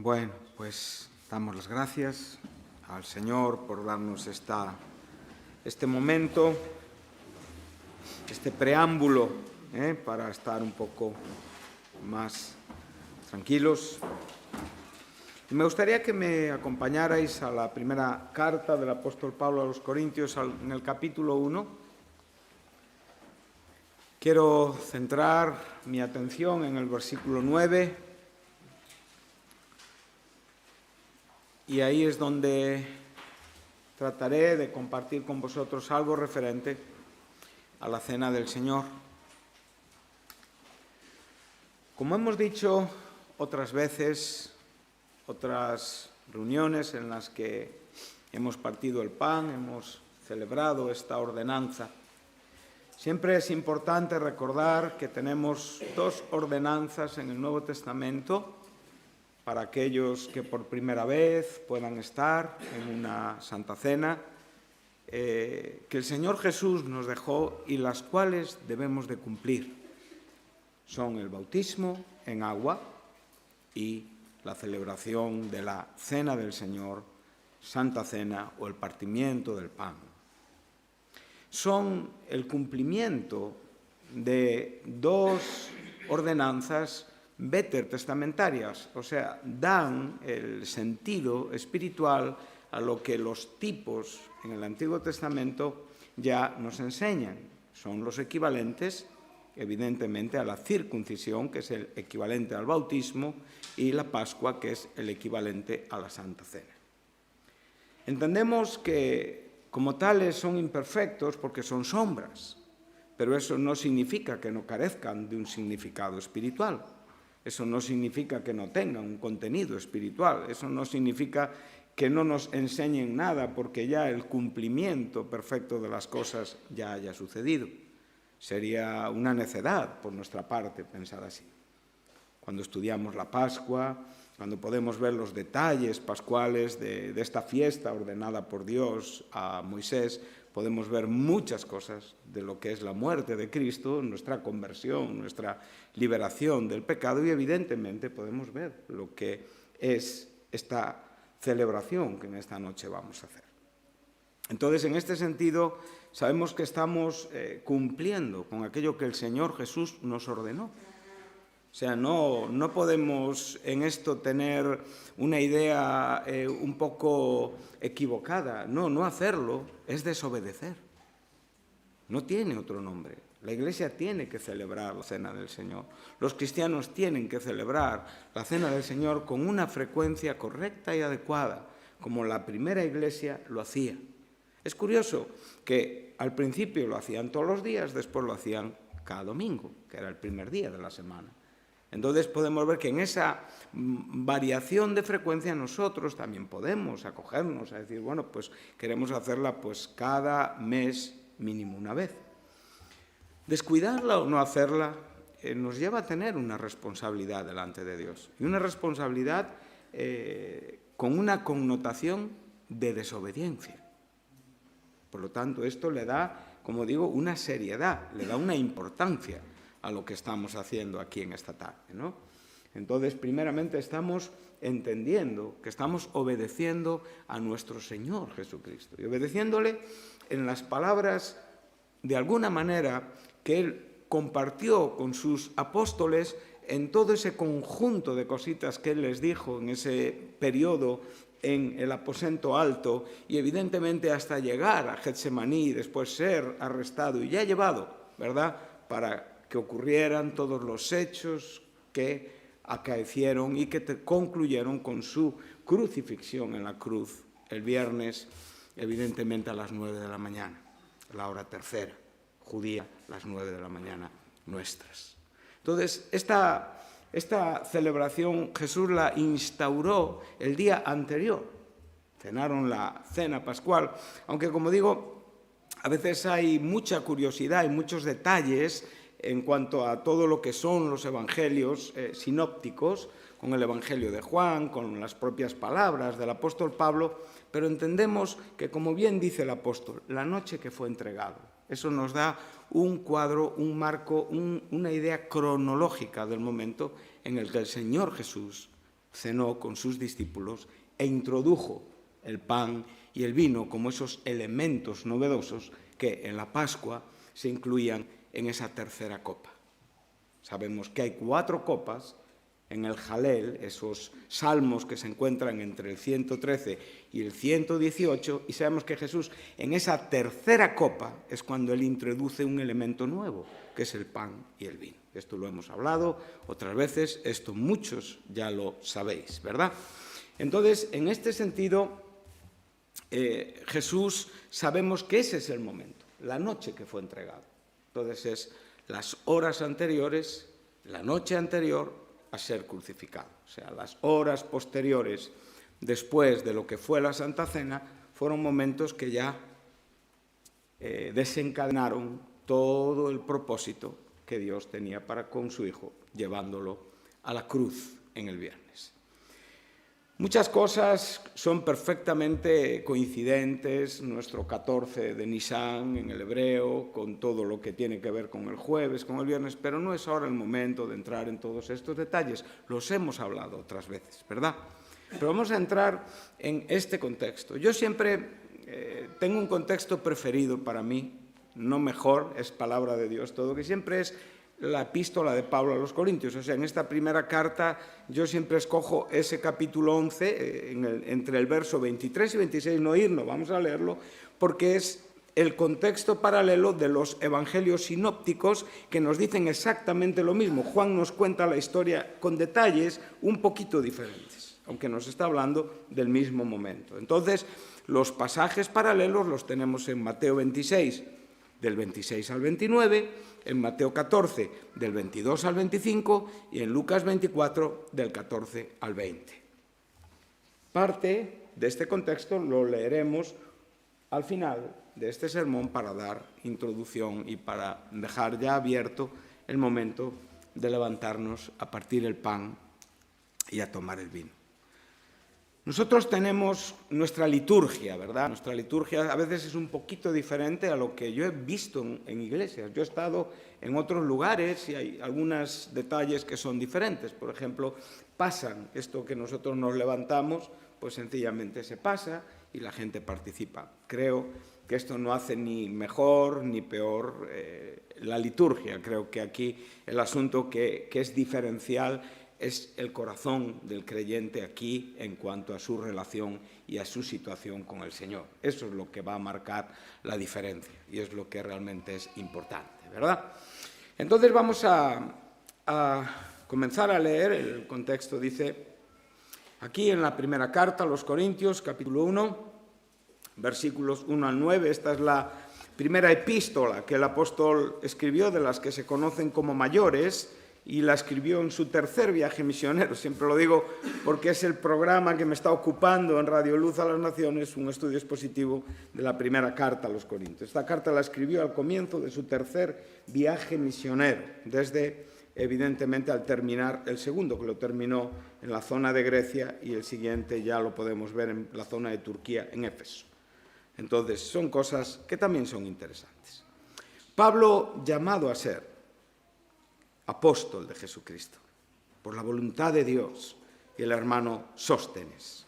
Bueno, pues damos las gracias al Señor por darnos este momento, este preámbulo, para estar un poco más tranquilos. Y me gustaría que me acompañarais a la primera carta del apóstol Pablo a los Corintios, en el capítulo 1. Quiero centrar mi atención en el versículo 9. Y ahí es donde trataré de compartir con vosotros algo referente a la cena del Señor. Como hemos dicho otras veces, otras reuniones en las que hemos partido el pan, hemos celebrado esta ordenanza, siempre es importante recordar que tenemos dos ordenanzas en el Nuevo Testamento para aquellos que por primera vez puedan estar en una Santa Cena, que el Señor Jesús nos dejó y las cuales debemos de cumplir. Son el bautismo en agua y la celebración de la Cena del Señor, Santa Cena o el partimiento del pan. Son el cumplimiento de dos ordenanzas vetertestamentarias, o sea, dan el sentido espiritual a lo que los tipos en el Antiguo Testamento ya nos enseñan. Son los equivalentes, evidentemente, a la circuncisión, que es el equivalente al bautismo, y la Pascua, que es el equivalente a la Santa Cena. Entendemos que, como tales, son imperfectos porque son sombras, pero eso no significa que no carezcan de un significado espiritual. Eso no significa que no tengan un contenido espiritual. Eso no significa que no nos enseñen nada porque ya el cumplimiento perfecto de las cosas ya haya sucedido. Sería una necedad por nuestra parte pensar así. Cuando estudiamos la Pascua, cuando podemos ver los detalles pascuales de esta fiesta ordenada por Dios a Moisés, podemos ver muchas cosas de lo que es la muerte de Cristo, nuestra conversión, nuestra liberación del pecado y evidentemente podemos ver lo que es esta celebración que en esta noche vamos a hacer. Entonces, en este sentido, sabemos que estamos cumpliendo con aquello que el Señor Jesús nos ordenó. O sea, no podemos en esto tener una idea un poco equivocada. No hacerlo es desobedecer. No tiene otro nombre. La Iglesia tiene que celebrar la Cena del Señor. Los cristianos tienen que celebrar la Cena del Señor con una frecuencia correcta y adecuada, como la primera Iglesia lo hacía. Es curioso que al principio lo hacían todos los días, después lo hacían cada domingo, que era el primer día de la semana. Entonces podemos ver que en esa variación de frecuencia nosotros también podemos acogernos a decir, bueno, pues queremos hacerla pues cada mes mínimo una vez. Descuidarla o no hacerla nos lleva a tener una responsabilidad delante de Dios. Y una responsabilidad con una connotación de desobediencia. Por lo tanto, esto le da, como digo, una seriedad, le da una importancia a lo que estamos haciendo aquí en esta tarde, ¿no? Entonces, primeramente estamos entendiendo que estamos obedeciendo a nuestro Señor Jesucristo y obedeciéndole en las palabras, de alguna manera, que Él compartió con sus apóstoles en todo ese conjunto de cositas que Él les dijo en ese periodo en el aposento alto y evidentemente hasta llegar a Getsemaní y después ser arrestado y ya llevado, ¿verdad?, para que ocurrieran todos los hechos que acaecieron y que concluyeron con su crucifixión en la cruz el viernes, evidentemente a las 9 de la mañana, la hora tercera, judía, las 9 de la mañana nuestras. Entonces, esta celebración Jesús la instauró el día anterior. Cenaron la cena pascual, aunque como digo, a veces hay mucha curiosidad y muchos detalles en cuanto a todo lo que son los evangelios sinópticos, con el Evangelio de Juan, con las propias palabras del apóstol Pablo, pero entendemos que, como bien dice el apóstol, la noche que fue entregado, eso nos da un cuadro, un marco, una idea cronológica del momento en el que el Señor Jesús cenó con sus discípulos e introdujo el pan y el vino como esos elementos novedosos que en la Pascua se incluían en esa tercera copa. Sabemos que hay 4 copas en el Jalel, esos salmos que se encuentran entre el 113 y el 118, y sabemos que Jesús en esa tercera copa es cuando Él introduce un elemento nuevo, que es el pan y el vino. Esto lo hemos hablado otras veces, esto muchos ya lo sabéis, ¿verdad? Entonces, en este sentido, Jesús sabemos que ese es el momento, la noche que fue entregado. Entonces es las horas anteriores, la noche anterior a ser crucificado. O sea, las horas posteriores después de lo que fue la Santa Cena fueron momentos que ya desencadenaron todo el propósito que Dios tenía para con su Hijo, llevándolo a la cruz en el viernes. Muchas cosas son perfectamente coincidentes, nuestro 14 de Nisan en el hebreo, con todo lo que tiene que ver con el jueves, con el viernes, pero no es ahora el momento de entrar en todos estos detalles, los hemos hablado otras veces, ¿verdad? Pero vamos a entrar en este contexto. Yo siempre tengo un contexto preferido para mí, no mejor, es palabra de Dios todo, que siempre es la epístola de Pablo a los Corintios. O sea, en esta primera carta yo siempre escojo ese capítulo 11, entre el verso 23 y 26, no irnos, vamos a leerlo, porque es el contexto paralelo de los evangelios sinópticos que nos dicen exactamente lo mismo. Juan nos cuenta la historia con detalles un poquito diferentes, aunque nos está hablando del mismo momento. Entonces, los pasajes paralelos los tenemos en Mateo 26, del 26 al 29, en Mateo 14, del 22 al 25, y en Lucas 24, del 14 al 20. Parte de este contexto lo leeremos al final de este sermón para dar introducción y para dejar ya abierto el momento de levantarnos a partir el pan y a tomar el vino. Nosotros tenemos nuestra liturgia, ¿verdad? Nuestra liturgia a veces es un poquito diferente a lo que yo he visto en iglesias. Yo he estado en otros lugares y hay algunos detalles que son diferentes. Por ejemplo, pasan, esto que nosotros nos levantamos, pues sencillamente se pasa y la gente participa. Creo que esto no hace ni mejor ni peor la liturgia. Creo que aquí el asunto que es diferencial es el corazón del creyente aquí en cuanto a su relación y a su situación con el Señor. Eso es lo que va a marcar la diferencia y es lo que realmente es importante, ¿verdad? Entonces vamos a comenzar a leer. El contexto dice, aquí en la primera carta a los Corintios, capítulo 1, versículos 1 al 9, esta es la primera epístola que el apóstol escribió, de las que se conocen como mayores, y la escribió en su tercer viaje misionero. Siempre lo digo porque es el programa que me está ocupando en Radio Luz a las Naciones, un estudio expositivo de la primera carta a los Corintios. Esta carta la escribió al comienzo de su tercer viaje misionero, desde, evidentemente, al terminar el segundo, que lo terminó en la zona de Grecia, y el siguiente ya lo podemos ver en la zona de Turquía, en Éfeso. Entonces, son cosas que también son interesantes. Pablo, llamado a ser apóstol de Jesucristo, por la voluntad de Dios, y el hermano Sóstenes.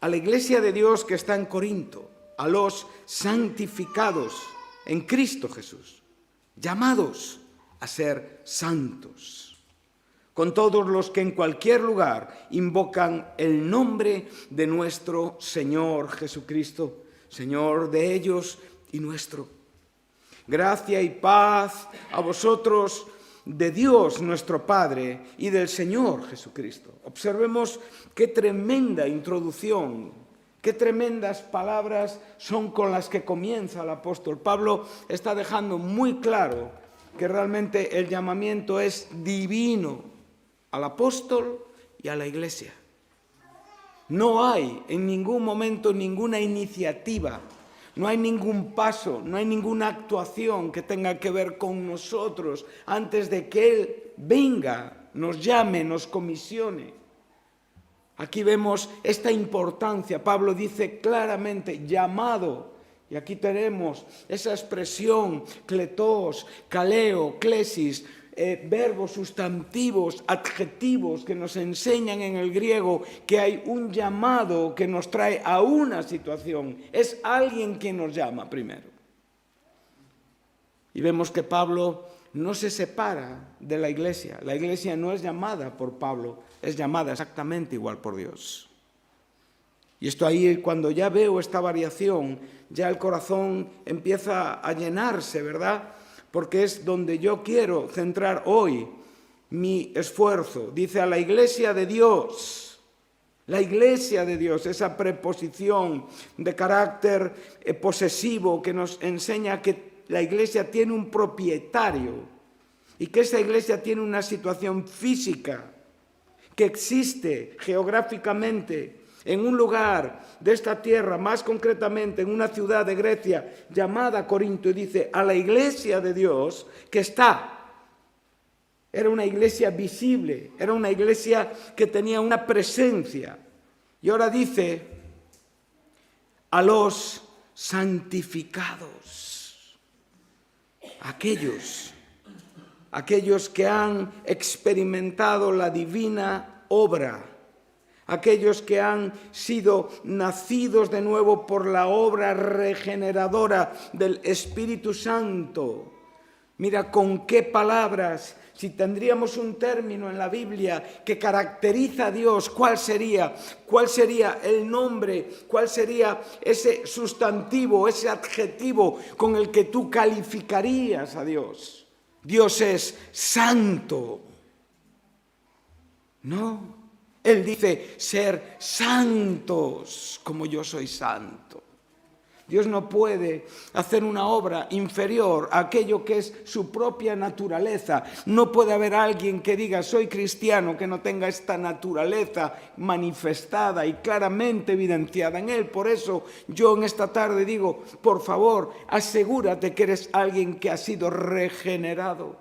A la iglesia de Dios que está en Corinto, a los santificados en Cristo Jesús, llamados a ser santos, con todos los que en cualquier lugar invocan el nombre de nuestro Señor Jesucristo, Señor de ellos y nuestro. Gracia y paz a vosotros, de Dios nuestro Padre y del Señor Jesucristo. Observemos qué tremenda introducción, qué tremendas palabras son con las que comienza el apóstol. Pablo está dejando muy claro que realmente el llamamiento es divino al apóstol y a la iglesia. No hay en ningún momento ninguna iniciativa, no hay ningún paso, no hay ninguna actuación que tenga que ver con nosotros antes de que Él venga, nos llame, nos comisione. Aquí vemos esta importancia. Pablo dice claramente, llamado. Y aquí tenemos esa expresión, kletos, kaleo, klesis, verbos, sustantivos, adjetivos que nos enseñan en el griego que hay un llamado que nos trae a una situación. Es alguien quien nos llama primero. Y vemos que Pablo no se separa de la iglesia. La iglesia no es llamada por Pablo, es llamada exactamente igual por Dios. Y esto ahí, cuando ya veo esta variación, ya el corazón empieza a llenarse, ¿verdad? Porque es donde yo quiero centrar hoy mi esfuerzo. Dice a la iglesia de Dios. La iglesia de Dios, esa preposición de carácter posesivo que nos enseña que la iglesia tiene un propietario y que esa iglesia tiene una situación física que existe geográficamente en un lugar de esta tierra, más concretamente en una ciudad de Grecia llamada Corinto, y dice a la iglesia de Dios que está. Era una iglesia visible, era una iglesia que tenía una presencia. Y ahora dice a los santificados, aquellos que han experimentado la divina obra, aquellos que han sido nacidos de nuevo por la obra regeneradora del Espíritu Santo. Mira con qué palabras, si tendríamos un término en la Biblia que caracteriza a Dios, ¿cuál sería? ¿Cuál sería el nombre? ¿Cuál sería ese sustantivo, ese adjetivo con el que tú calificarías a Dios? Dios es santo. No. Él dice ser santos como yo soy santo. Dios no puede hacer una obra inferior a aquello que es su propia naturaleza. No puede haber alguien que diga soy cristiano que no tenga esta naturaleza manifestada y claramente evidenciada en él. Por eso yo en esta tarde digo, por favor, asegúrate que eres alguien que ha sido regenerado,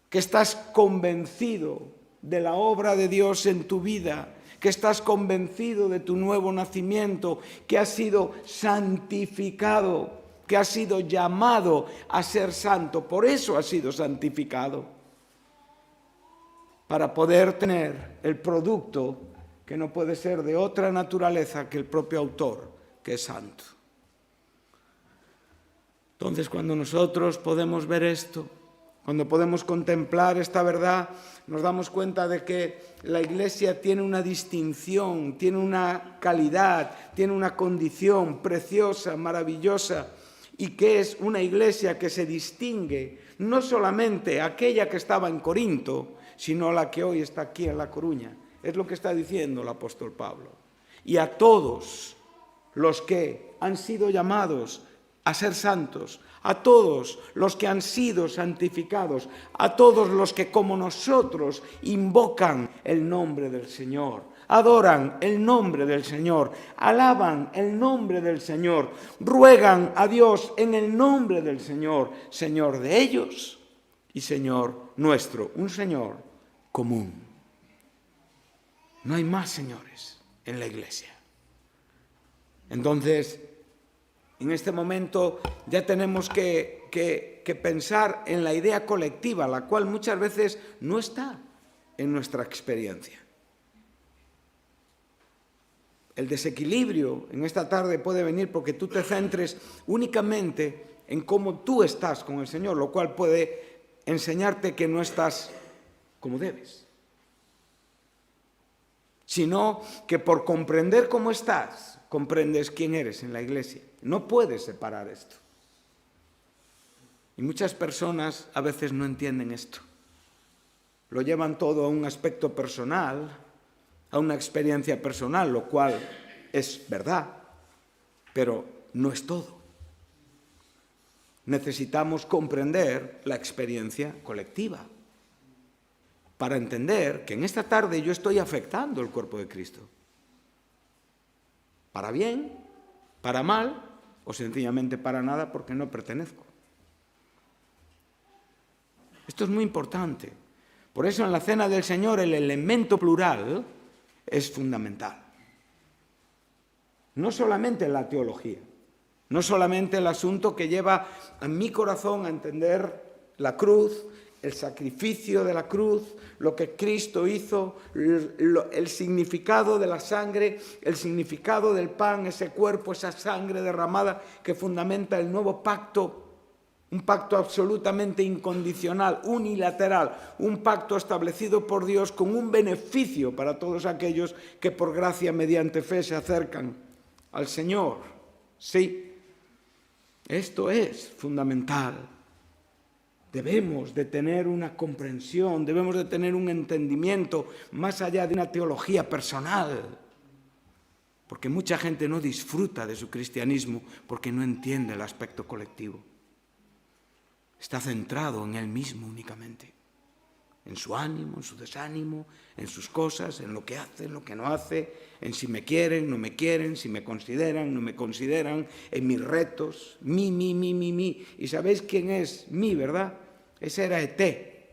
que estás convencido de la obra de Dios en tu vida, que estás convencido de tu nuevo nacimiento, que has sido santificado, que has sido llamado a ser santo. Por eso has sido santificado, para poder tener el producto que no puede ser de otra naturaleza que el propio autor, que es santo. Entonces, cuando nosotros podemos ver esto, cuando podemos contemplar esta verdad, nos damos cuenta de que la iglesia tiene una distinción, tiene una calidad, tiene una condición preciosa, maravillosa, y que es una iglesia que se distingue, no solamente aquella que estaba en Corinto, sino la que hoy está aquí en La Coruña. Es lo que está diciendo el apóstol Pablo. Y a todos los que han sido llamados a ser santos, a todos los que han sido santificados, a todos los que como nosotros invocan el nombre del Señor, adoran el nombre del Señor, alaban el nombre del Señor, ruegan a Dios en el nombre del Señor, Señor de ellos y Señor nuestro, un Señor común. No hay más señores en la iglesia. Entonces, en este momento ya tenemos que pensar en la idea colectiva, la cual muchas veces no está en nuestra experiencia. El desequilibrio en esta tarde puede venir porque tú te centres únicamente en cómo tú estás con el Señor, lo cual puede enseñarte que no estás como debes. Sino que por comprender cómo estás, comprendes quién eres en la iglesia. No puedes separar esto. Y muchas personas a veces no entienden esto. Lo llevan todo a un aspecto personal, a una experiencia personal, lo cual es verdad, pero no es todo. Necesitamos comprender la experiencia colectiva para entender que en esta tarde yo estoy afectando el cuerpo de Cristo. Para bien, para mal o sencillamente para nada porque no pertenezco. Esto es muy importante. Por eso en la Cena del Señor el elemento plural es fundamental. No solamente la teología, no solamente el asunto que lleva a mi corazón a entender la cruz, el sacrificio de la cruz, lo que Cristo hizo, el significado de la sangre, el significado del pan, ese cuerpo, esa sangre derramada que fundamenta el nuevo pacto, un pacto absolutamente incondicional, unilateral, un pacto establecido por Dios con un beneficio para todos aquellos que por gracia mediante fe se acercan al Señor. Sí, esto es fundamental. Debemos de tener una comprensión, debemos de tener un entendimiento más allá de una teología personal. Porque mucha gente no disfruta de su cristianismo porque no entiende el aspecto colectivo. Está centrado en él mismo únicamente, en su ánimo, en su desánimo, en sus cosas, en lo que hace, en lo que no hace, en si me quieren, no me quieren, si me consideran, no me consideran, en mis retos, mí. ¿Y sabéis quién es mí, verdad? Ese era E.T.,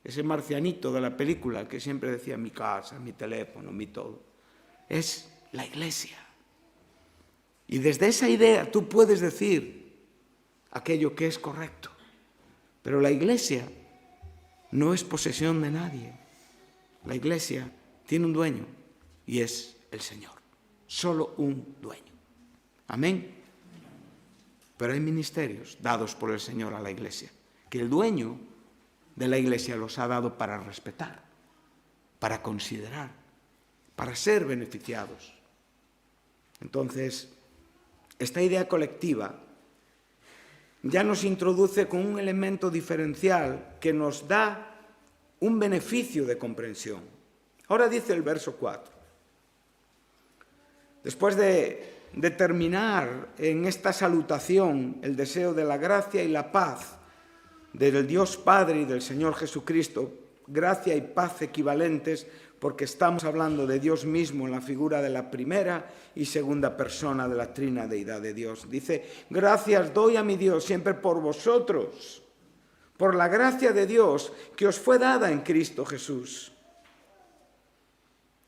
ese marcianito de la película que siempre decía mi casa, mi teléfono, mi todo. Es la Iglesia. Y desde esa idea tú puedes decir aquello que es correcto. Pero la Iglesia no es posesión de nadie. La Iglesia tiene un dueño y es el Señor. Solo un dueño. Amén. Pero hay ministerios dados por el Señor a la Iglesia, que el dueño de la Iglesia los ha dado para respetar, para considerar, para ser beneficiados. Entonces, esta idea colectiva ya nos introduce con un elemento diferencial que nos da un beneficio de comprensión. Ahora dice el verso 4. Después de terminar en esta salutación el deseo de la gracia y la paz del Dios Padre y del Señor Jesucristo, gracia y paz equivalentes, porque estamos hablando de Dios mismo en la figura de la primera y segunda persona de la trina deidad de Dios. Dice, gracias doy a mi Dios siempre por vosotros, por la gracia de Dios que os fue dada en Cristo Jesús.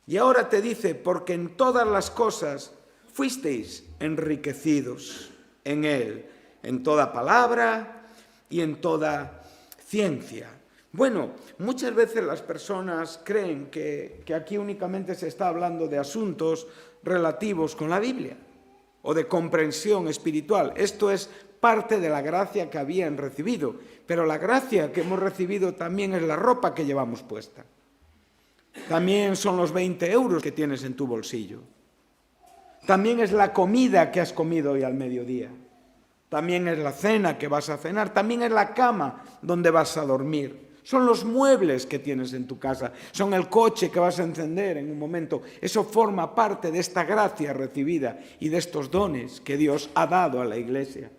Y ahora te dice, porque en todas las cosas fuisteis enriquecidos en Él, en toda palabra y en toda ciencia. Bueno, muchas veces las personas creen que aquí únicamente se está hablando de asuntos relativos con la Biblia o de comprensión espiritual. Esto es parte de la gracia que habían recibido, pero la gracia que hemos recibido también es la ropa que llevamos puesta. También son los 20 euros que tienes en tu bolsillo. También es la comida que has comido hoy al mediodía. También es la cena que vas a cenar. También es la cama donde vas a dormir. Son los muebles que tienes en tu casa. Son el coche que vas a encender en un momento. Eso forma parte de esta gracia recibida y de estos dones que Dios ha dado a la Iglesia.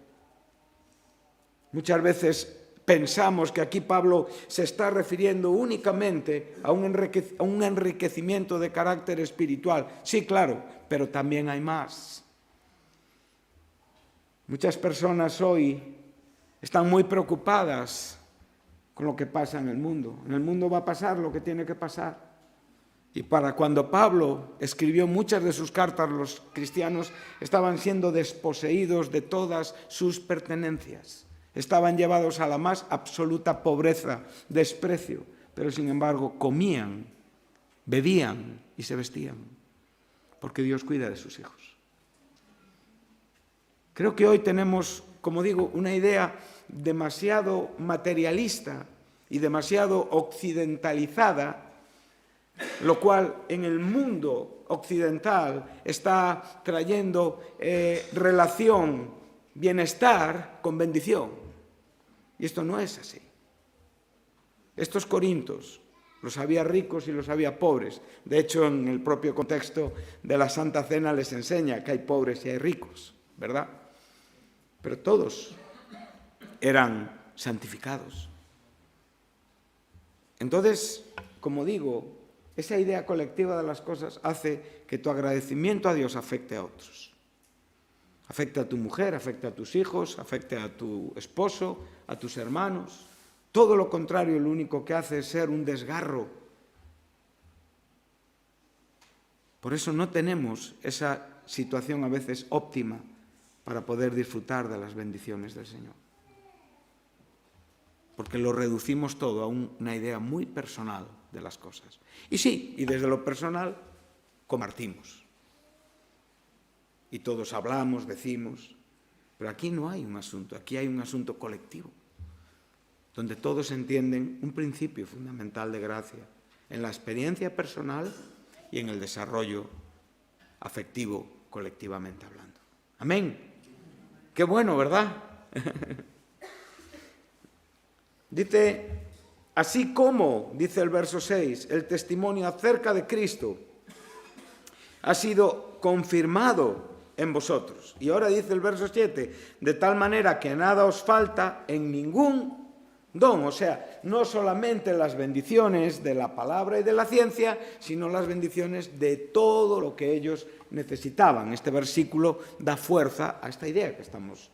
Muchas veces pensamos que aquí Pablo se está refiriendo únicamente a un enriquecimiento de carácter espiritual. Sí, claro, pero también hay más. Muchas personas hoy están muy preocupadas con lo que pasa en el mundo. En el mundo va a pasar lo que tiene que pasar. Y para cuando Pablo escribió muchas de sus cartas, los cristianos estaban siendo desposeídos de todas sus pertenencias. Estaban llevados a la más absoluta pobreza, desprecio, pero sin embargo comían, bebían y se vestían, porque Dios cuida de sus hijos. Creo que hoy tenemos, como digo, una idea demasiado materialista y demasiado occidentalizada, lo cual en el mundo occidental está trayendo relación, bienestar con bendición. Y esto no es así. Estos corintios los había ricos y los había pobres. De hecho, en el propio contexto de la Santa Cena les enseña que hay pobres y hay ricos, ¿verdad? Pero todos eran santificados. Entonces, como digo, esa idea colectiva de las cosas hace que tu agradecimiento a Dios afecte a otros. Afecte a tu mujer, afecte a tus hijos, afecte a tu esposo, a tus hermanos. Todo lo contrario, lo único que hace es ser un desgarro. Por eso no tenemos esa situación a veces óptima para poder disfrutar de las bendiciones del Señor. porque lo reducimos todo a una idea muy personal de las cosas. Y sí, y desde lo personal compartimos. Y todos hablamos, decimos, pero aquí no hay un asunto, aquí hay un asunto colectivo, donde todos entienden un principio fundamental de gracia en la experiencia personal y en el desarrollo afectivo colectivamente hablando. Amén. Qué bueno, ¿verdad? Dice, así como, dice el verso 6, el testimonio acerca de Cristo ha sido confirmado en vosotros. Y ahora dice el verso 7, de tal manera que nada os falta en ningún don. O sea, no solamente las bendiciones de la palabra y de la ciencia, sino las bendiciones de todo lo que ellos necesitaban. Este versículo da fuerza a esta idea que estamos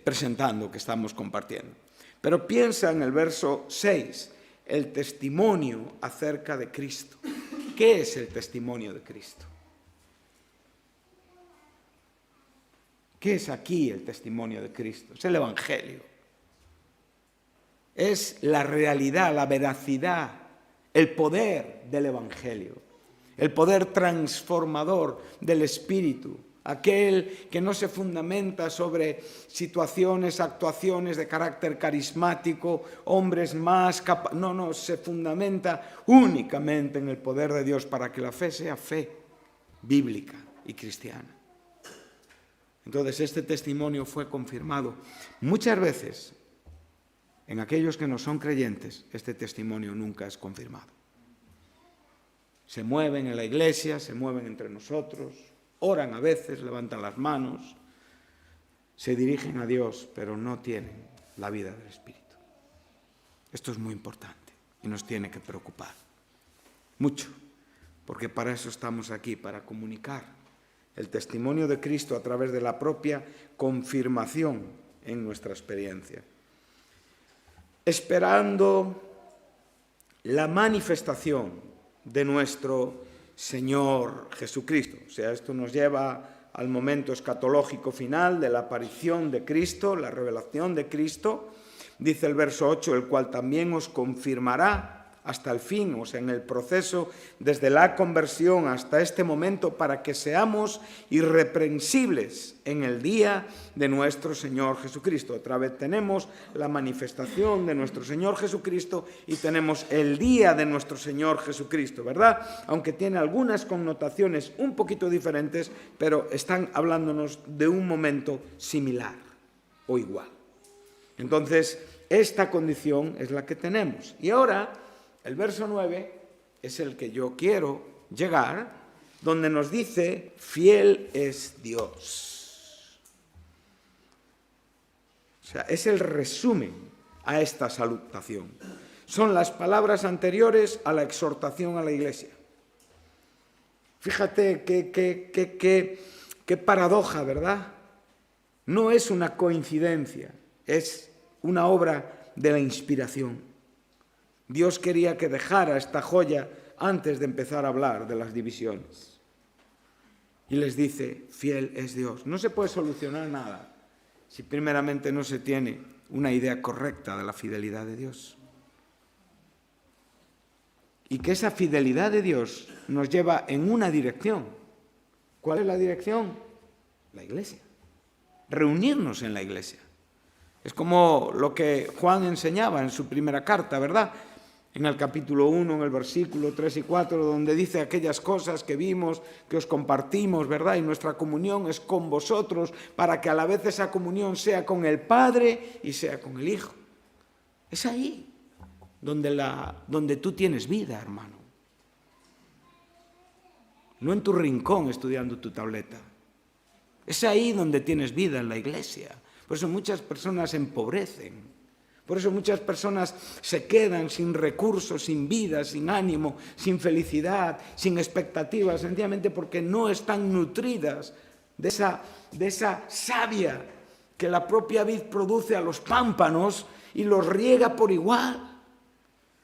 presentando, que estamos compartiendo. Pero piensa en el verso 6, el testimonio acerca de Cristo. ¿Qué es el testimonio de Cristo? ¿Qué es aquí el testimonio de Cristo? Es el Evangelio. Es la realidad, la veracidad, el poder del Evangelio, el poder transformador del Espíritu, aquel que no se fundamenta sobre situaciones, actuaciones de carácter carismático, hombres más capaces. No, se fundamenta únicamente en el poder de Dios para que la fe sea fe bíblica y cristiana. Entonces, este testimonio fue confirmado muchas veces. En aquellos que no son creyentes, este testimonio nunca es confirmado. Se mueven en la iglesia, se mueven entre nosotros, oran a veces, levantan las manos, se dirigen a Dios, pero no tienen la vida del Espíritu. Esto es muy importante y nos tiene que preocupar mucho, porque para eso estamos aquí, para comunicar el testimonio de Cristo a través de la propia confirmación en nuestra experiencia. Esperando la manifestación de nuestro Señor Jesucristo. O sea, esto nos lleva al momento escatológico final de la aparición de Cristo, la revelación de Cristo. Dice el verso 8, el cual también os confirmará hasta el fin, o sea, en el proceso desde la conversión hasta este momento, para que seamos irreprensibles en el día de nuestro Señor Jesucristo. Otra vez tenemos la manifestación de nuestro Señor Jesucristo y tenemos el día de nuestro Señor Jesucristo, ¿verdad? Aunque tiene algunas connotaciones un poquito diferentes, pero están hablándonos de un momento similar o igual. Entonces, esta condición es la que tenemos. Y ahora, el verso 9 es el que yo quiero llegar, donde nos dice, fiel es Dios. O sea, es el resumen a esta salutación. Son las palabras anteriores a la exhortación a la iglesia. Fíjate qué paradoja, ¿verdad? No es una coincidencia, es una obra de la inspiración. Dios quería que dejara esta joya antes de empezar a hablar de las divisiones. Y les dice, fiel es Dios. No se puede solucionar nada si primeramente no se tiene una idea correcta de la fidelidad de Dios. Y que esa fidelidad de Dios nos lleva en una dirección. ¿Cuál es la dirección? La iglesia. Reunirnos en la iglesia. Es como lo que Juan enseñaba en su primera carta, ¿verdad? En el capítulo 1, en el versículo 3 y 4, donde dice aquellas cosas que vimos, que os compartimos, ¿verdad? Y nuestra comunión es con vosotros, para que a la vez esa comunión sea con el Padre y sea con el Hijo. Es ahí donde tú tienes vida, hermano. No en tu rincón estudiando tu tableta. Es ahí donde tienes vida, en la iglesia. Por eso muchas personas se empobrecen. Por eso muchas personas se quedan sin recursos, sin vida, sin ánimo, sin felicidad, sin expectativas, sencillamente porque no están nutridas de esa savia que la propia vid produce a los pámpanos y los riega por igual.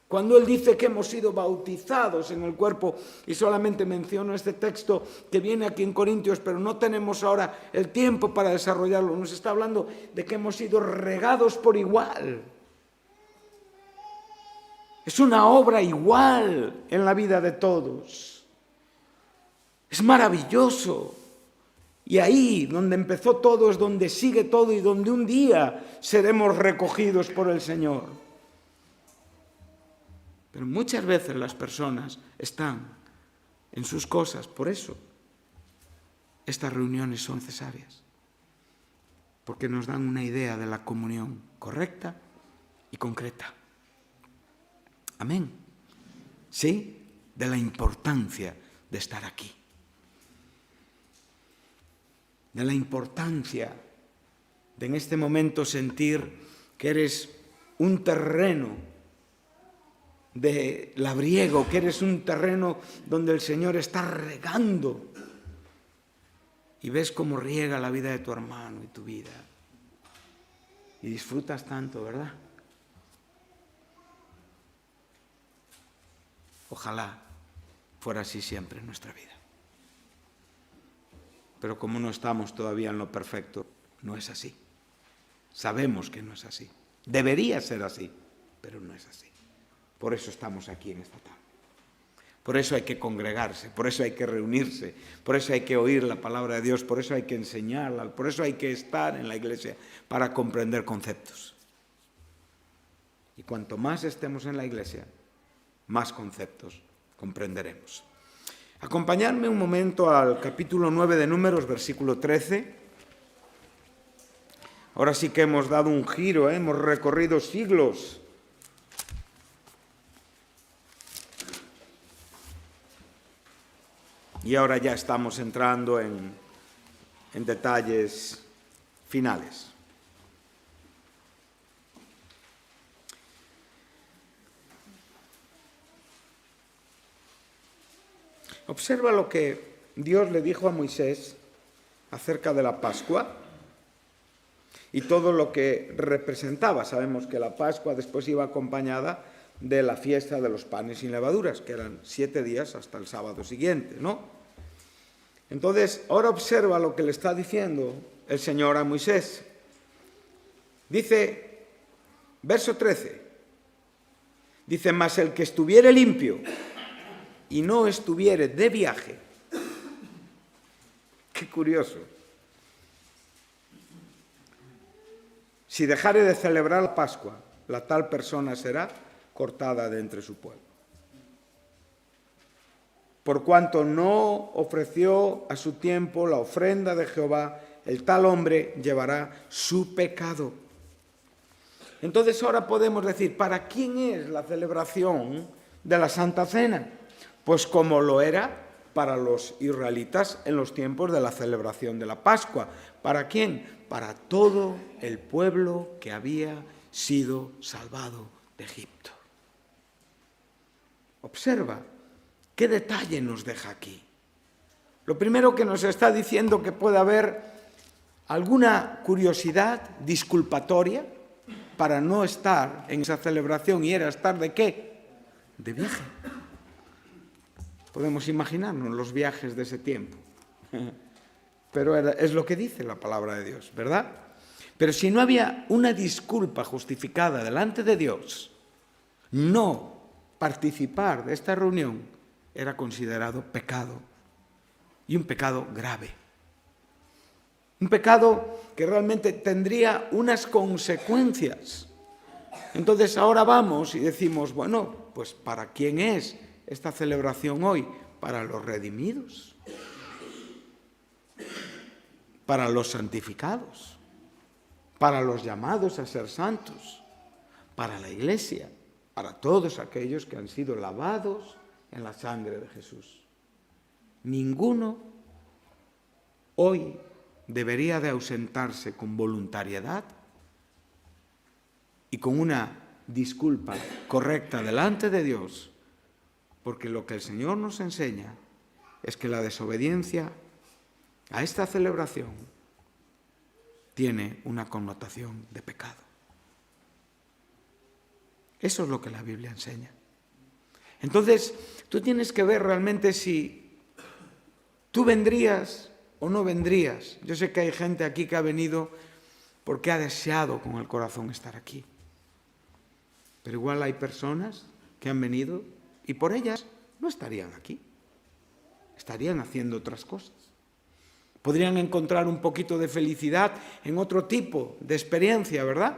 Cuando él dice que hemos sido bautizados en el cuerpo, y solamente menciono este texto que viene aquí en Corintios, pero no tenemos ahora el tiempo para desarrollarlo, nos está hablando de que hemos sido regados por igual. Es una obra igual en la vida de todos. Es maravilloso. Y ahí, donde empezó todo, es donde sigue todo y donde un día seremos recogidos por el Señor. Pero muchas veces las personas están en sus cosas. Por eso estas reuniones son necesarias. Porque nos dan una idea de la comunión correcta y concreta. Amén. Sí, de la importancia de estar aquí. De la importancia de en este momento sentir que eres un terreno de labriego, que eres un terreno donde el Señor está regando. Y ves cómo riega la vida de tu hermano y tu vida. Y disfrutas tanto, ¿verdad? Ojalá fuera así siempre en nuestra vida. Pero como no estamos todavía en lo perfecto, no es así. Sabemos que no es así. Debería ser así, pero no es así. Por eso estamos aquí en esta tarde. Por eso hay que congregarse, por eso hay que reunirse, por eso hay que oír la palabra de Dios, por eso hay que enseñarla, por eso hay que estar en la iglesia para comprender conceptos. Y cuanto más estemos en la iglesia, más conceptos comprenderemos. Acompañadme un momento al capítulo 9 de Números, versículo 13. Ahora sí que hemos dado un giro, hemos recorrido siglos. Y ahora ya estamos entrando en detalles finales. Observa lo que Dios le dijo a Moisés acerca de la Pascua y todo lo que representaba. Sabemos que la Pascua después iba acompañada de la fiesta de los panes sin levaduras, que eran 7 días hasta el sábado siguiente, ¿no? Entonces, ahora observa lo que le está diciendo el Señor a Moisés. Dice, verso 13, dice, mas el que estuviere limpio y no estuviere de viaje. Qué curioso. Si dejare de celebrar la Pascua, la tal persona será cortada de entre su pueblo. Por cuanto no ofreció a su tiempo la ofrenda de Jehová, el tal hombre llevará su pecado. Entonces ahora podemos decir, ¿para quién es la celebración de la Santa Cena? Pues como lo era para los israelitas en los tiempos de la celebración de la Pascua. ¿Para quién? Para todo el pueblo que había sido salvado de Egipto. Observa qué detalle nos deja aquí. Lo primero que nos está diciendo que puede haber alguna curiosidad disculpatoria para no estar en esa celebración. ¿Y era estar de qué? De viaje. Podemos imaginarnos los viajes de ese tiempo. Pero es lo que dice la palabra de Dios, ¿verdad? Pero si no había una disculpa justificada delante de Dios, no participar de esta reunión era considerado pecado. Y un pecado grave. Un pecado que realmente tendría unas consecuencias. Entonces ahora vamos y decimos, bueno, pues ¿para quién es esta celebración hoy? Para los redimidos, para los santificados, para los llamados a ser santos, para la iglesia, para todos aquellos que han sido lavados en la sangre de Jesús. Ninguno hoy debería de ausentarse con voluntariedad y con una disculpa correcta delante de Dios, porque lo que el Señor nos enseña es que la desobediencia a esta celebración tiene una connotación de pecado. Eso es lo que la Biblia enseña. Entonces, tú tienes que ver realmente si tú vendrías o no vendrías. Yo sé que hay gente aquí que ha venido porque ha deseado con el corazón estar aquí. Pero igual hay personas que han venido y por ellas no estarían aquí. Estarían haciendo otras cosas. Podrían encontrar un poquito de felicidad en otro tipo de experiencia, ¿verdad?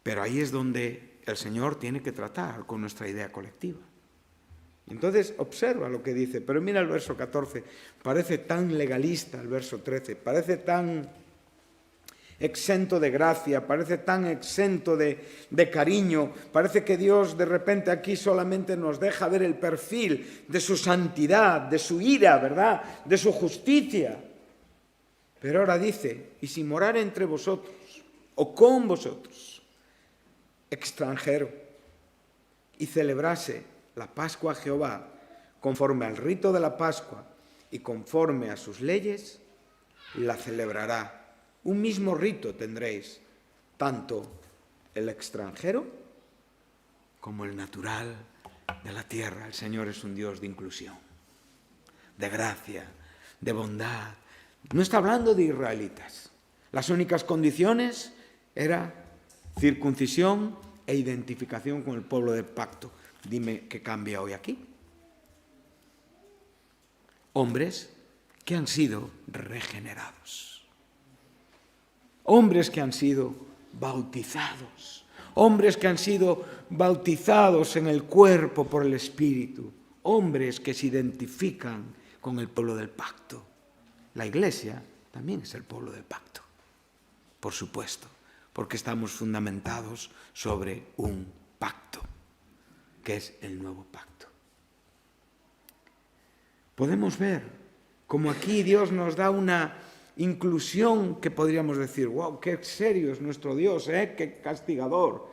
Pero ahí es donde el Señor tiene que tratar con nuestra idea colectiva. Entonces observa lo que dice, pero mira el verso 14, parece tan legalista el verso 13, parece tan exento de gracia, parece tan exento de cariño, parece que Dios de repente aquí solamente nos deja ver el perfil de su santidad, de su ira, ¿verdad?, de su justicia. Pero ahora dice, y si morara entre vosotros, o con vosotros, extranjero, y celebrase la Pascua a Jehová, conforme al rito de la Pascua y conforme a sus leyes, la celebrará. Un mismo rito tendréis, tanto el extranjero como el natural de la tierra. El Señor es un Dios de inclusión, de gracia, de bondad. No está hablando de israelitas. Las únicas condiciones eran circuncisión e identificación con el pueblo del pacto. Dime qué cambia hoy aquí. Hombres que han sido regenerados. Hombres que han sido bautizados. Hombres que han sido bautizados en el cuerpo por el Espíritu. Hombres que se identifican con el pueblo del pacto. La Iglesia también es el pueblo del pacto, por supuesto, porque estamos fundamentados sobre un pacto, que es el nuevo pacto. Podemos ver cómo aquí Dios nos da una inclusión que podríamos decir, wow, qué serio es nuestro Dios, qué castigador.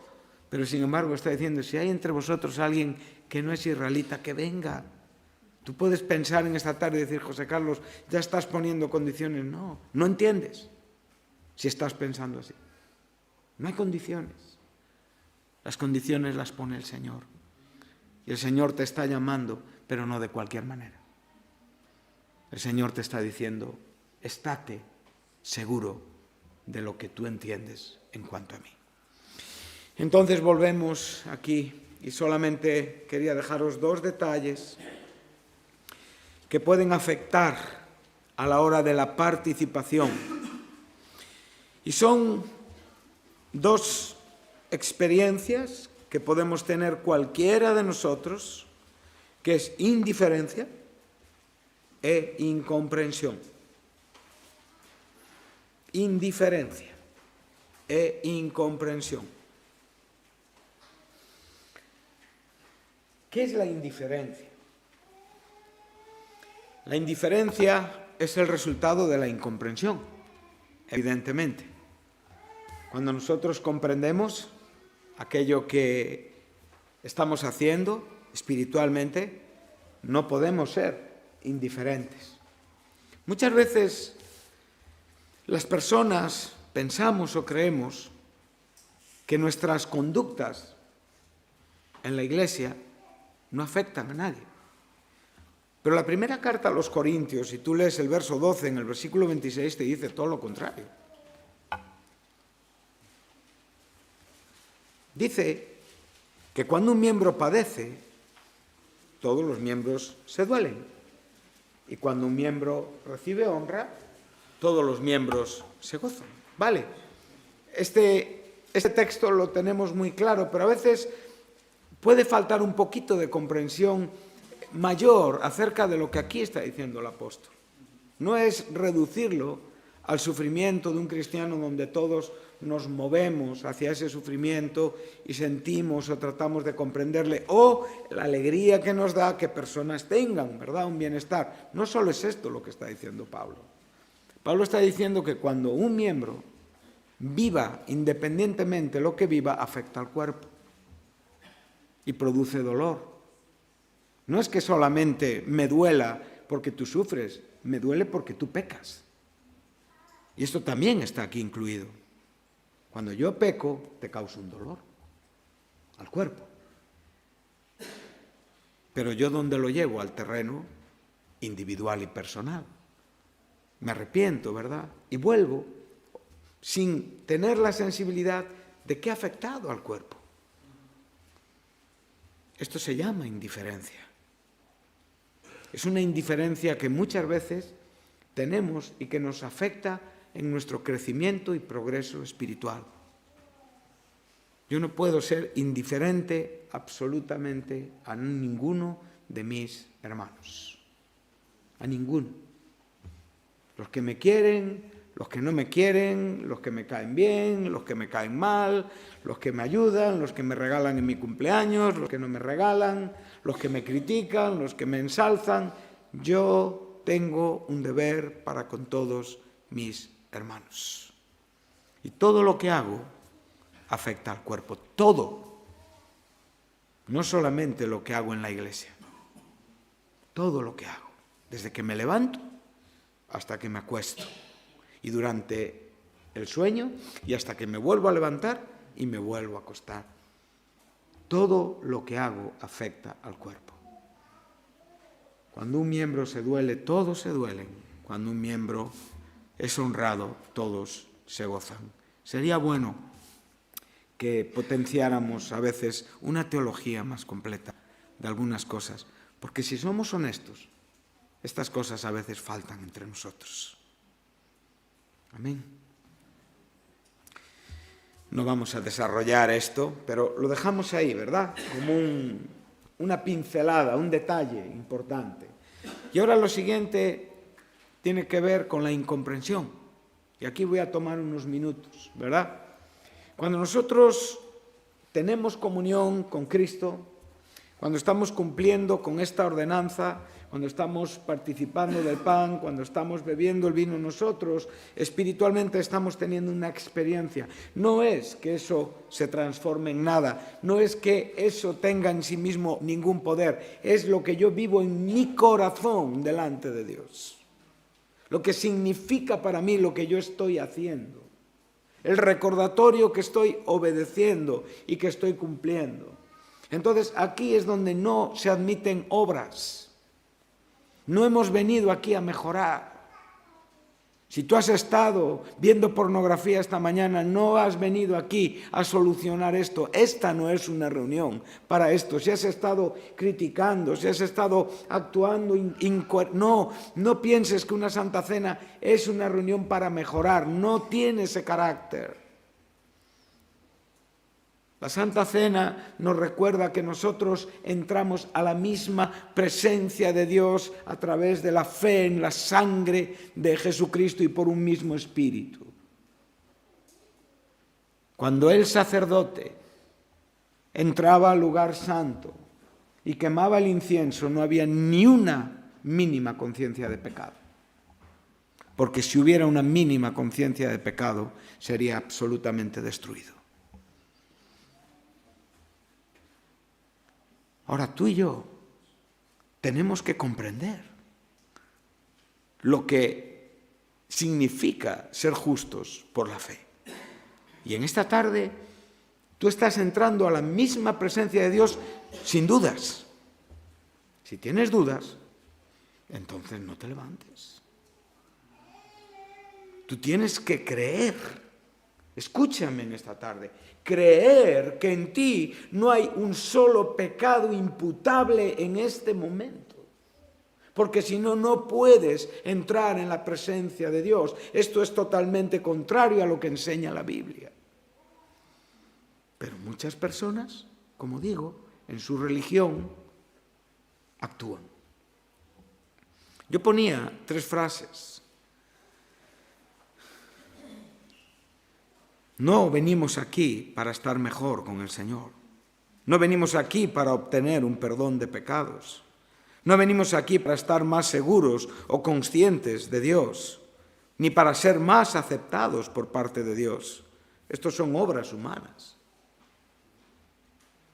Pero sin embargo está diciendo, si hay entre vosotros alguien que no es israelita, que venga. Tú puedes pensar en esta tarde y decir, José Carlos, ya estás poniendo condiciones. No, no entiendes si estás pensando así. No hay condiciones. Las condiciones las pone el Señor. Y el Señor te está llamando, pero no de cualquier manera. El Señor te está diciendo, estate seguro de lo que tú entiendes en cuanto a mí. Entonces volvemos aquí y solamente quería dejaros dos detalles que pueden afectar a la hora de la participación. Y son dos experiencias que podemos tener cualquiera de nosotros, que es indiferencia e incomprensión. Indiferencia e incomprensión. ¿Qué es la indiferencia? La indiferencia es el resultado de la incomprensión, evidentemente. Cuando nosotros comprendemos aquello que estamos haciendo espiritualmente, no podemos ser indiferentes. Muchas veces las personas pensamos o creemos que nuestras conductas en la Iglesia no afectan a nadie. Pero la primera carta a los Corintios, si tú lees el verso 12, en el versículo 26, te dice todo lo contrario. Dice que cuando un miembro padece, todos los miembros se duelen. Y cuando un miembro recibe honra, todos los miembros se gozan. Vale, este texto lo tenemos muy claro, pero a veces puede faltar un poquito de comprensión mayor acerca de lo que aquí está diciendo el apóstol. No es reducirlo al sufrimiento de un cristiano donde todos nos movemos hacia ese sufrimiento y sentimos o tratamos de comprenderle, o la alegría que nos da que personas tengan, ¿verdad?, un bienestar. No solo es esto lo que está diciendo Pablo. Pablo está diciendo que cuando un miembro viva independientemente lo que viva, afecta al cuerpo y produce dolor. No es que solamente me duela porque tú sufres, me duele porque tú pecas. Y esto también está aquí incluido. Cuando yo peco, te causo un dolor al cuerpo. Pero yo ¿dónde lo llevo? Al terreno individual y personal. Me arrepiento, ¿verdad? Y vuelvo sin tener la sensibilidad de que ha afectado al cuerpo. Esto se llama indiferencia. Es una indiferencia que muchas veces tenemos y que nos afecta en nuestro crecimiento y progreso espiritual. Yo no puedo ser indiferente absolutamente a ninguno de mis hermanos. A ninguno. Los que me quieren, los que no me quieren, los que me caen bien, los que me caen mal, los que me ayudan, los que me regalan en mi cumpleaños, los que no me regalan, los que me critican, los que me ensalzan. Yo tengo un deber para con todos mis hermanos. Y todo lo que hago afecta al cuerpo. Todo. No solamente lo que hago en la iglesia. Todo lo que hago. Desde que me levanto hasta que me acuesto. Y durante el sueño y hasta que me vuelvo a levantar y me vuelvo a acostar. Todo lo que hago afecta al cuerpo. Cuando un miembro se duele, todos se duelen. Cuando un miembro es honrado, todos se gozan. Sería bueno que potenciáramos a veces una teología más completa de algunas cosas, porque si somos honestos, estas cosas a veces faltan entre nosotros. Amén. No vamos a desarrollar esto, pero lo dejamos ahí, ¿verdad? Como una pincelada, un detalle importante. Y ahora lo siguiente tiene que ver con la incomprensión. Y aquí voy a tomar unos minutos, ¿verdad? Cuando nosotros tenemos comunión con Cristo, cuando estamos cumpliendo con esta ordenanza, cuando estamos participando del pan, cuando estamos bebiendo el vino nosotros, espiritualmente estamos teniendo una experiencia. No es que eso se transforme en nada, no es que eso tenga en sí mismo ningún poder, es lo que yo vivo en mi corazón delante de Dios. Lo que significa para mí lo que yo estoy haciendo. El recordatorio que estoy obedeciendo y que estoy cumpliendo. Entonces aquí es donde no se admiten obras. No hemos venido aquí a mejorar. Si tú has estado viendo pornografía esta mañana, no has venido aquí a solucionar esto. Esta no es una reunión para esto. Si has estado criticando, si has estado actuando no pienses que una Santa Cena es una reunión para mejorar. No tiene ese carácter. La Santa Cena nos recuerda que nosotros entramos a la misma presencia de Dios a través de la fe en la sangre de Jesucristo y por un mismo Espíritu. Cuando el sacerdote entraba al lugar santo y quemaba el incienso, no había ni una mínima conciencia de pecado. Porque si hubiera una mínima conciencia de pecado, sería absolutamente destruido. Ahora tú y yo tenemos que comprender lo que significa ser justos por la fe. Y en esta tarde tú estás entrando a la misma presencia de Dios sin dudas. Si tienes dudas, entonces no te levantes. Tú tienes que creer. Escúchame en esta tarde, creer que en ti no hay un solo pecado imputable en este momento. Porque si no, no puedes entrar en la presencia de Dios. Esto es totalmente contrario a lo que enseña la Biblia. Pero muchas personas, como digo, en su religión actúan. Yo ponía 3 frases. No venimos aquí para estar mejor con el Señor. No venimos aquí para obtener un perdón de pecados. No venimos aquí para estar más seguros o conscientes de Dios, ni para ser más aceptados por parte de Dios. Estos son obras humanas.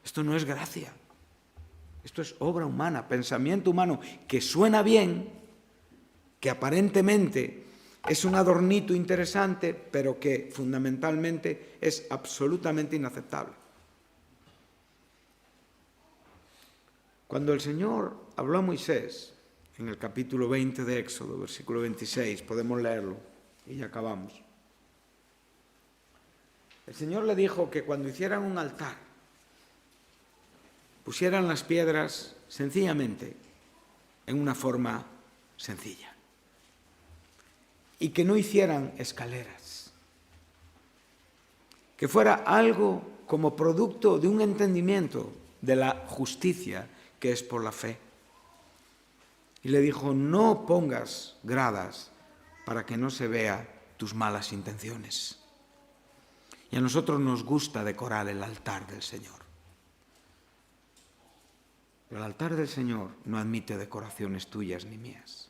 Esto no es gracia. Esto es obra humana, pensamiento humano, que suena bien, que aparentemente es un adornito interesante, pero que fundamentalmente es absolutamente inaceptable. Cuando el Señor habló a Moisés, en el capítulo 20 de Éxodo, versículo 26, podemos leerlo y ya acabamos. El Señor le dijo que cuando hicieran un altar, pusieran las piedras sencillamente en una forma sencilla y que no hicieran escaleras, que fuera algo como producto de un entendimiento de la justicia que es por la fe. Y le dijo, no pongas gradas para que no se vea tus malas intenciones. Y a nosotros nos gusta decorar el altar del Señor. Pero el altar del Señor no admite decoraciones tuyas ni mías.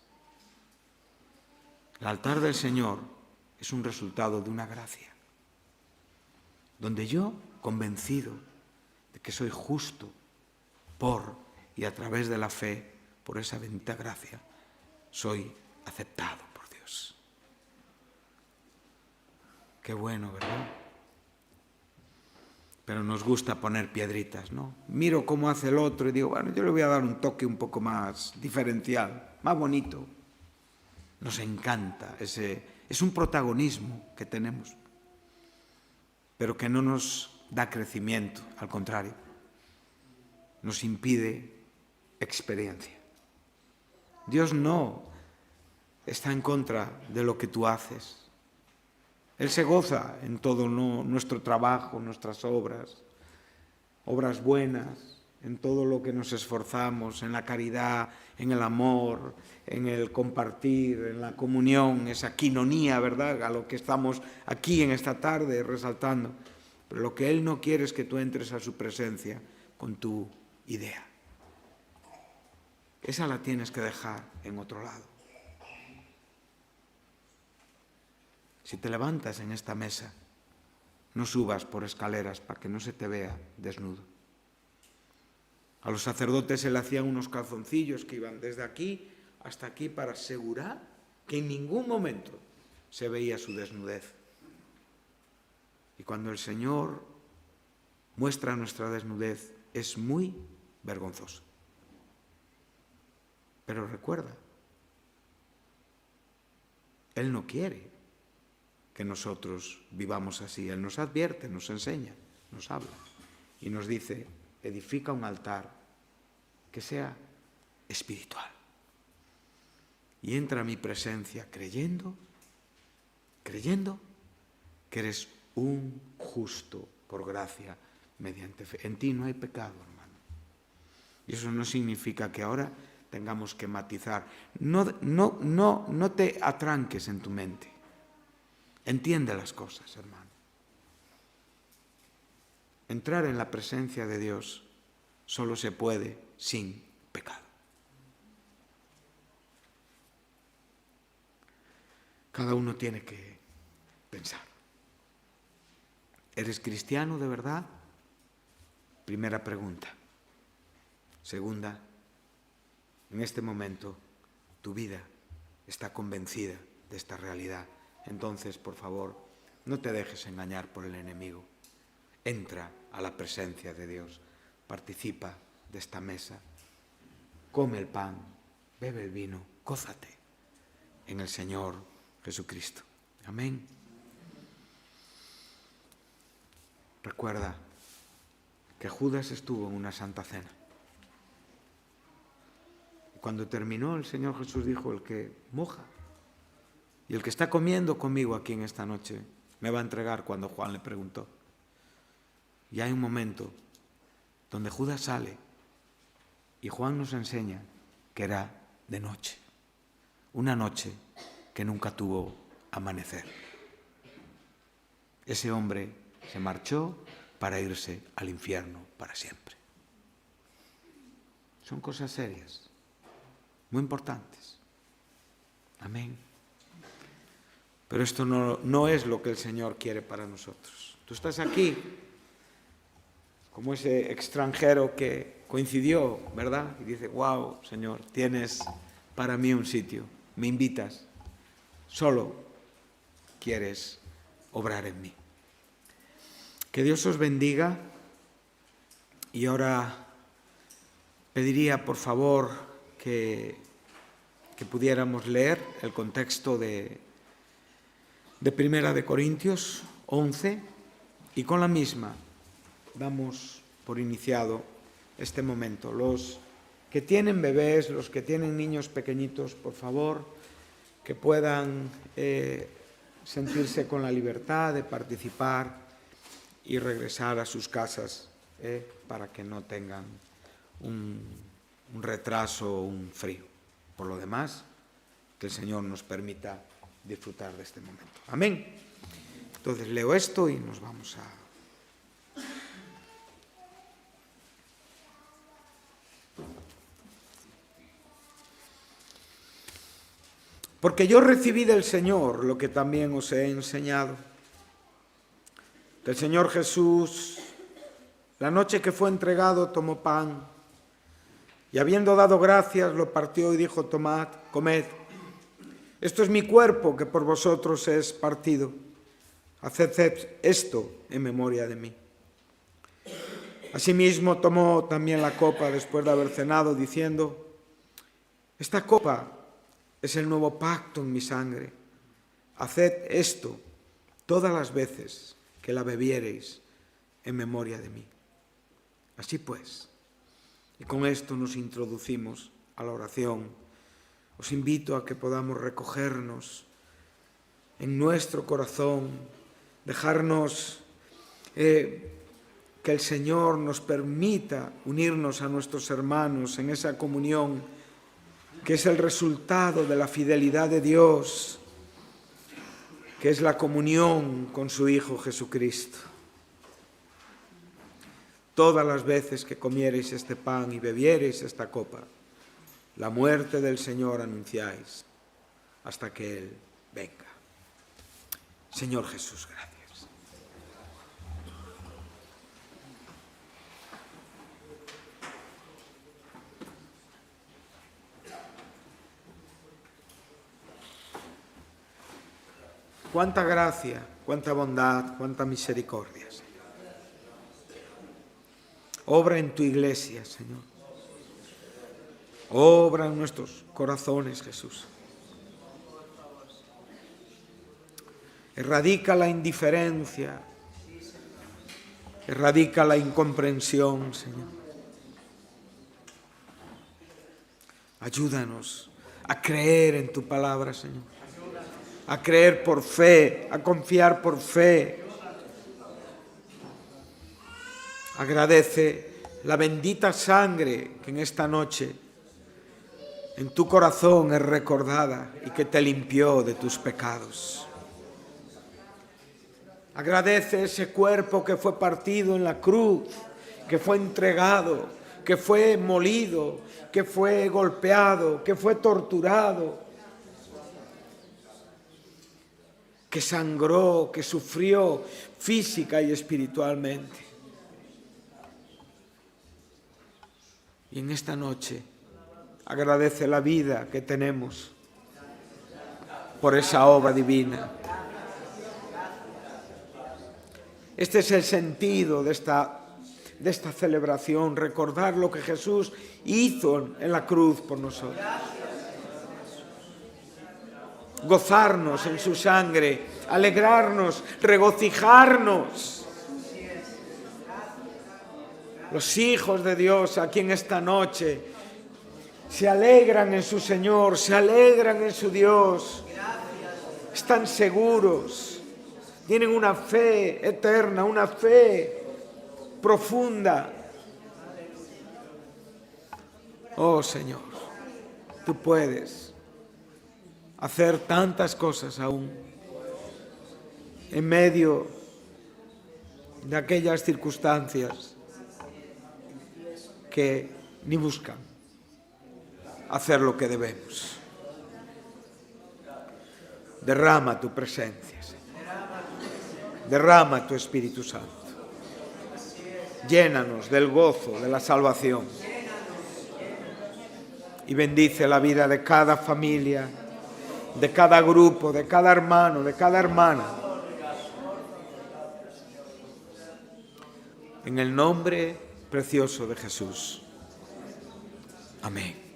El altar del Señor es un resultado de una gracia, donde yo, convencido de que soy justo por y a través de la fe, por esa bendita gracia, soy aceptado por Dios. Qué bueno, ¿verdad? Pero nos gusta poner piedritas, ¿no? Miro cómo hace el otro y digo, bueno, yo le voy a dar un toque un poco más diferencial, más bonito. Nos encanta es un protagonismo que tenemos, pero que no nos da crecimiento, al contrario, nos impide experiencia. Dios no está en contra de lo que tú haces. Él se goza en todo nuestro trabajo, nuestras obras buenas, en todo lo que nos esforzamos, en la caridad, en el amor, en el compartir, en la comunión, esa quinonía, ¿verdad?, a lo que estamos aquí en esta tarde resaltando. Pero lo que Él no quiere es que tú entres a su presencia con tu idea. Esa la tienes que dejar en otro lado. Si te levantas en esta mesa, no subas por escaleras para que no se te vea desnudo. A los sacerdotes se le hacían unos calzoncillos que iban desde aquí hasta aquí para asegurar que en ningún momento se veía su desnudez. Y cuando el Señor muestra nuestra desnudez, es muy vergonzoso. Pero recuerda, Él no quiere que nosotros vivamos así. Él nos advierte, nos enseña, nos habla y nos dice, edifica un altar que sea espiritual. Y entra a mi presencia creyendo que eres un justo por gracia mediante fe. En ti no hay pecado, hermano. Y eso no significa que ahora tengamos que matizar. No te atranques en tu mente. Entiende las cosas, hermano. Entrar en la presencia de Dios solo se puede sin pecado. Cada uno tiene que pensar. ¿Eres cristiano de verdad? Primera pregunta. Segunda, en este momento tu vida está convencida de esta realidad. Entonces, por favor, no te dejes engañar por el enemigo. Entra a la presencia de Dios, participa de esta mesa, come el pan, bebe el vino, gózate en el Señor Jesucristo. Amén. Recuerda que Judas estuvo en una santa cena. Y cuando terminó, el Señor Jesús dijo, el que moja y el que está comiendo conmigo aquí en esta noche me va a entregar, cuando Juan le preguntó. Y hay un momento donde Judas sale y Juan nos enseña que era de noche. Una noche que nunca tuvo amanecer. Ese hombre se marchó para irse al infierno para siempre. Son cosas serias, muy importantes. Amén. Pero esto no es lo que el Señor quiere para nosotros. Tú estás aquí como ese extranjero que coincidió, ¿verdad? Y dice, wow, Señor, tienes para mí un sitio, me invitas, solo quieres obrar en mí. Que Dios os bendiga y ahora pediría, por favor, que pudiéramos leer el contexto de Primera de Corintios 11 y con la misma damos por iniciado este momento. Los que tienen bebés, los que tienen niños pequeñitos, por favor, que puedan sentirse con la libertad de participar y regresar a sus casas para que no tengan un retraso o un frío. Por lo demás, que el Señor nos permita disfrutar de este momento. Amén. Entonces leo esto y nos vamos a... Porque yo recibí del Señor lo que también os he enseñado. Que el Señor Jesús, la noche que fue entregado, tomó pan y habiendo dado gracias, lo partió y dijo: tomad, comed. Esto es mi cuerpo que por vosotros es partido. Haced esto en memoria de mí. Asimismo tomó también la copa después de haber cenado, diciendo: esta copa es el nuevo pacto en mi sangre. Haced esto todas las veces que la bebiereis en memoria de mí. Así pues, y con esto nos introducimos a la oración, os invito a que podamos recogernos en nuestro corazón, dejarnos que el Señor nos permita unirnos a nuestros hermanos en esa comunión que es el resultado de la fidelidad de Dios, que es la comunión con su Hijo Jesucristo. Todas las veces que comiereis este pan y bebiereis esta copa, la muerte del Señor anunciáis hasta que Él venga. Señor Jesús, gracias. Cuánta gracia, cuánta bondad, cuánta misericordia, Señor. Obra en tu iglesia, Señor. Obra en nuestros corazones, Jesús. Erradica la indiferencia, erradica la incomprensión, Señor. Ayúdanos a creer en tu palabra, Señor. A creer por fe, a confiar por fe. Agradece la bendita sangre que en esta noche en tu corazón es recordada y que te limpió de tus pecados. Agradece ese cuerpo que fue partido en la cruz, que fue entregado, que fue molido, que fue golpeado, que fue torturado, que sangró, que sufrió física y espiritualmente. Y en esta noche agradece la vida que tenemos por esa obra divina. Este es el sentido de esta celebración, recordar lo que Jesús hizo en la cruz por nosotros. Gozarnos en su sangre, alegrarnos, regocijarnos. Los hijos de Dios aquí en esta noche se alegran en su Señor, se alegran en su Dios. Están seguros, tienen una fe eterna, una fe profunda. Oh Señor, tú puedes hacer tantas cosas aún en medio de aquellas circunstancias que ni buscan hacer lo que debemos. Derrama tu presencia, Señor. Derrama tu Espíritu Santo. Llénanos del gozo de la salvación y bendice la vida de cada familia, de cada grupo, de cada hermano, de cada hermana. En el nombre precioso de Jesús. Amén.